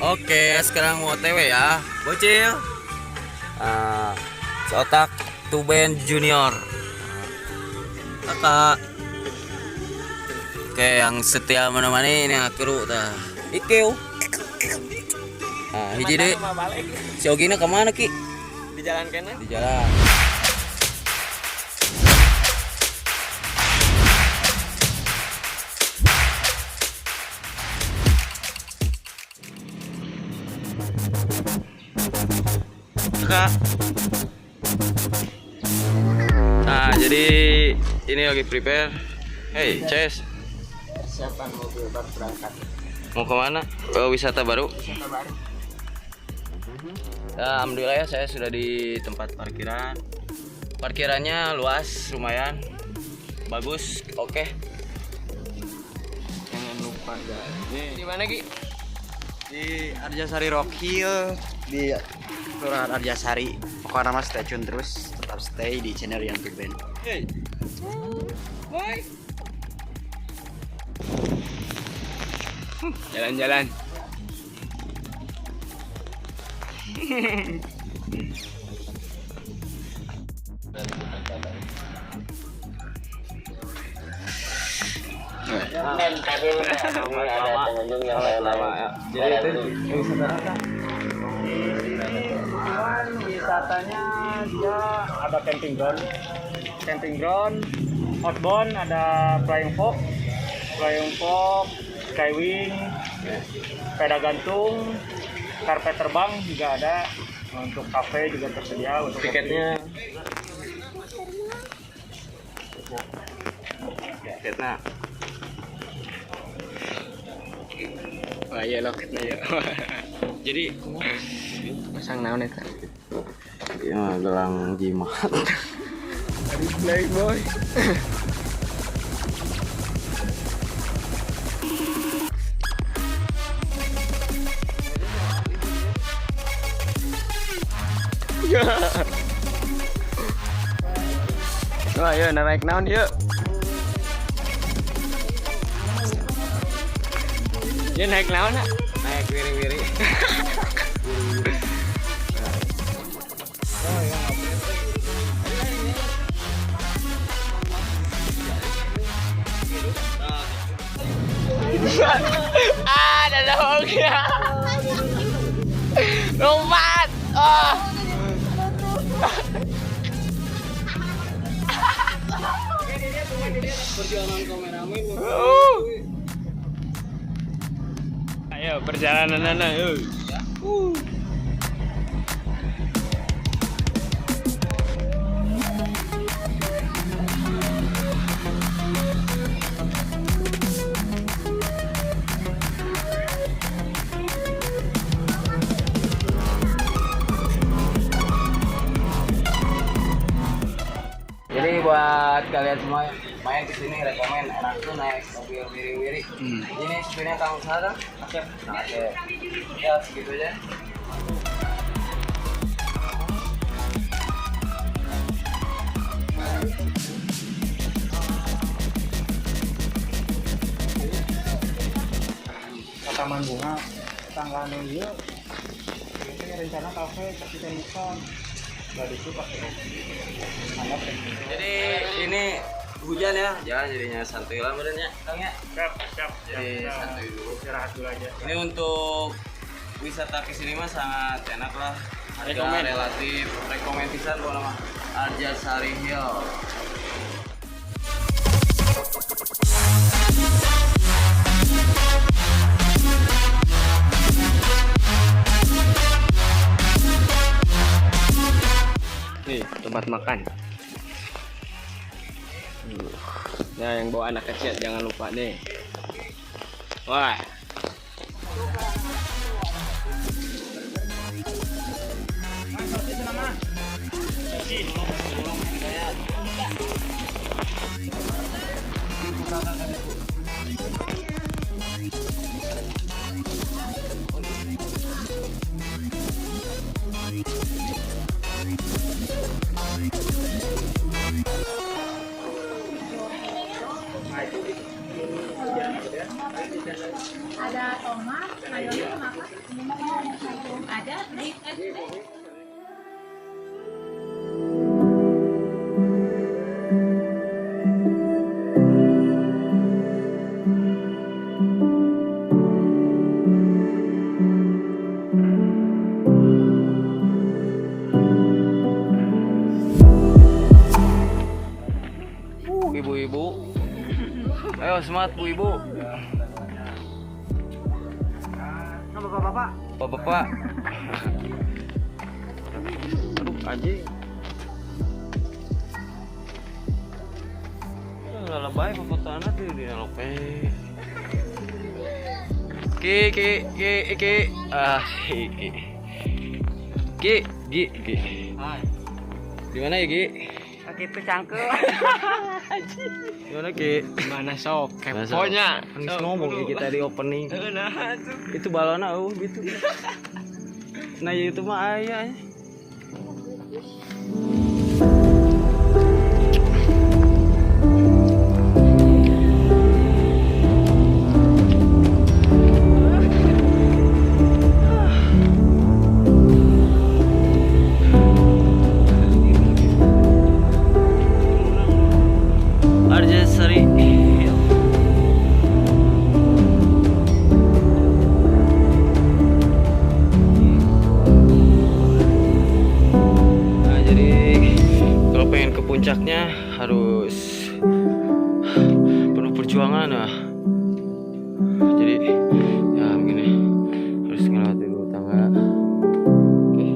Oke, sekarang mau OTW ya, bocil. Seotak Tuben Junior. Kakak. Oke, yang setia menemani ini akhiru dah. Ikeu. Hiji deh. Si Ogina kemana Ki? Di jalan kene. Di jalan. Kak. Nah, jadi ini lagi prepare. Hey, Ces. Persiapan mobil baru berangkat. Mau kemana? Ke wisata baru? Wisata baru. Ya, alhamdulillah ya saya sudah di tempat parkiran. Parkirannya luas, lumayan, bagus, oke. Jangan lupa guys. Di mana Ki? Di Arjasari Rock Hill di Kelurahan Arjasari. Pokoknya mas stay tune terus, tetap stay di channel yang Tuben. Hey. Hai. Jalan-jalan. Wisatanya dia ada camping ground, outbound, ada flying fox, skywing, sepeda gantung, karpet terbang juga ada. Untuk kafe juga tersedia. Untuk Tiketnya. Tiketnya. Wah iya loketnya ya. Jadi Pasang naon eta? ya gelang jimat. Playboy. Wah, yuk naik naon yuk. Dia naik naon nak? Naik wiri-wiri. Ada dongnya. Lompat. Oh. Perjalanan kameramen. Ayo perjalanan anak yuk. Jadi buat kalian semua yang main ke sini rekomen enak tuh naik mobil wiri-wiri. Ini supirnya Kang Usaha. Oke. Nah, oke. Ya segitu aja. ke Taman Bunga, tanggal ini rencana kafe tapi temukan. Dari itu pakai anak. Jadi ini hujan ya, jangan jadinya santuy lah badannya, Kang ya. Siap. Jadi Ya, santuy dulu. istirahat dulu aja. Ini untuk wisata ke sini mah sangat enak lah. Harga Rekomen. relatif rekomen pisan kalau nama Arjasari Hill. Nih tempat makan. Nah yang bawa anak kecil jangan lupa nih. Wah. Ayo semangat Bu Ibu. Nah, bapak-bapak. Bapak-bapak. Aduh anjing. Lah lebay fotoana tuh di lope. Ki. Ah, Ki. Hai. Di mana ya, Ki? Kaki itu cangkel. Di mana, Ki? Gimana sok? Masa? Keponya. Kan ngomong Ki, kita di opening. Nah, tuh. Itu balona gitu. Nah, ya itu mah aya. Arjasari. Nah, jadi kalau pengen ke puncaknya harus penuh perjuangan nah. Jadi ya begini harus ngelewatin dulu tangga. Oke.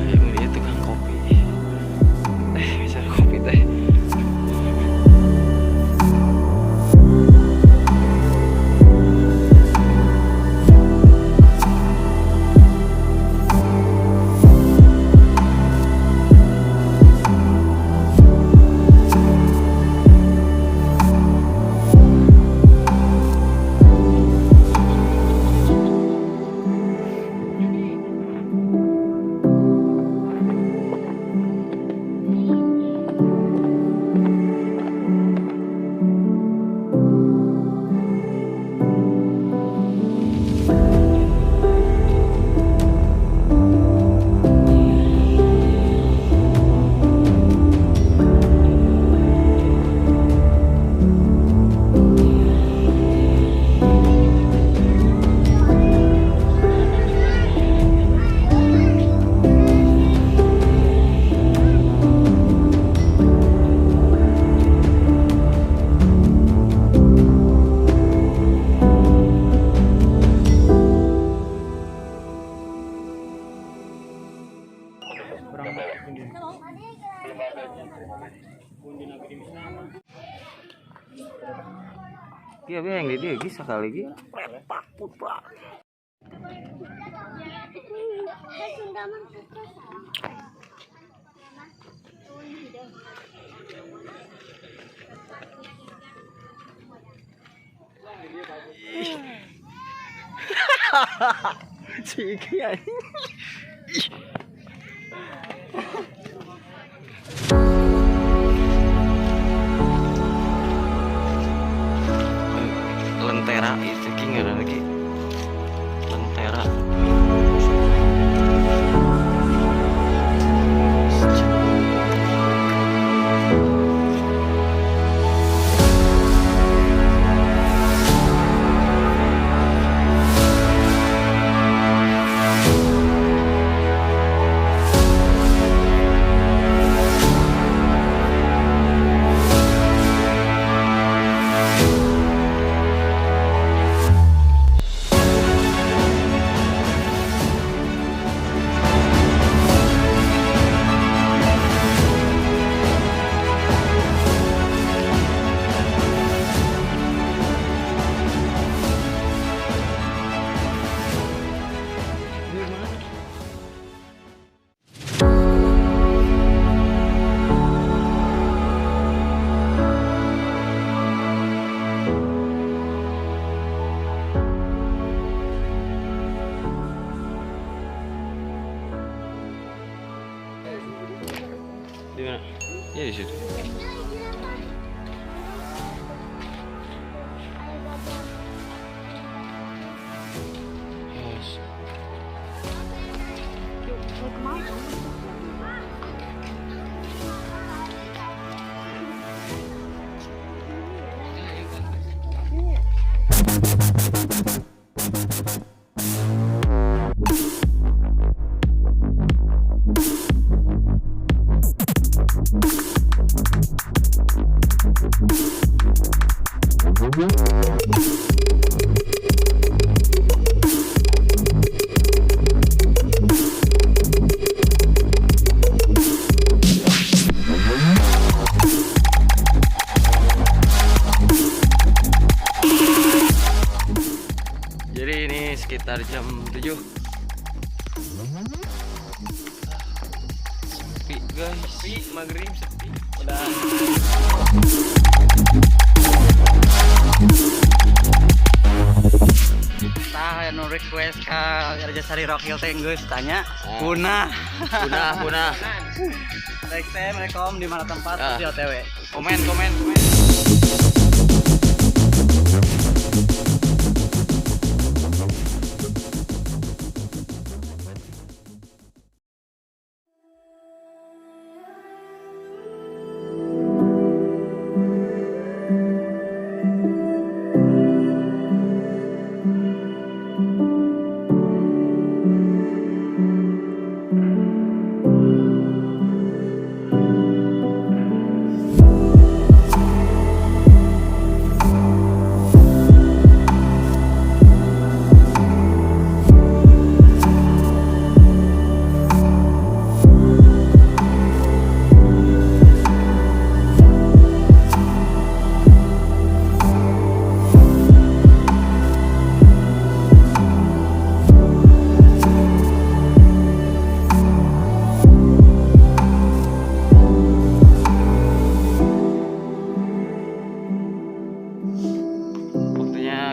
Yang dia tukang kopi. Bisa kopi teh. Iya, yang di dia gis sekali lagi. Si Iki anjing. Lentera itu Ki ada lagi. Lentera. Di mana? Ya di situ. Yes. Jadi ini sekitar jam 7. Sepi guys. Sepi, maghrib sepi. Udah. Tah no request ka Arjasari Rockhill teh geus tanya. Punah. Punah. Next time rekom di mana tempat di OTW. Komen.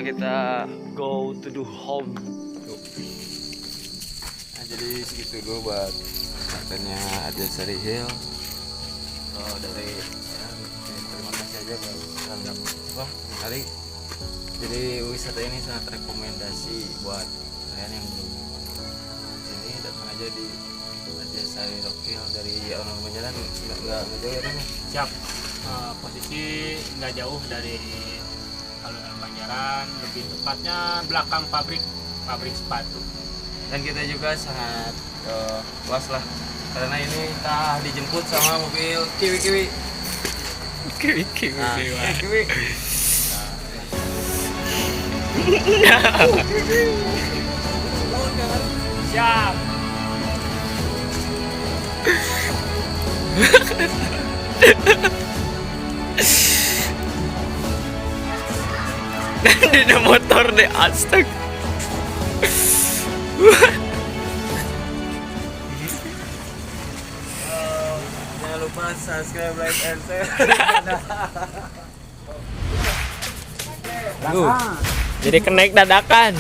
Kita go to the home. Nah, jadi segitu dulu buat kontennya Arjasari Hill. Dari terima kasih aja buat hari. Jadi wisata ini sangat rekomendasi buat kalian yang belum sini, datang aja di Arjasari Rockhill. Dari Alun-Alun Banjaran nggak jauh ya kan? Siap. Posisi nggak jauh dari Alun-Alun Banjaran, lebih tepatnya belakang pabrik sepatu. Dan kita juga sangat puas lah karena ini kita dijemput sama mobil Kiwi. Nah, Kiwi. Siap. Di motor deh, astag. Jangan lupa subscribe, like, and share. Jadi kenaik dadakan.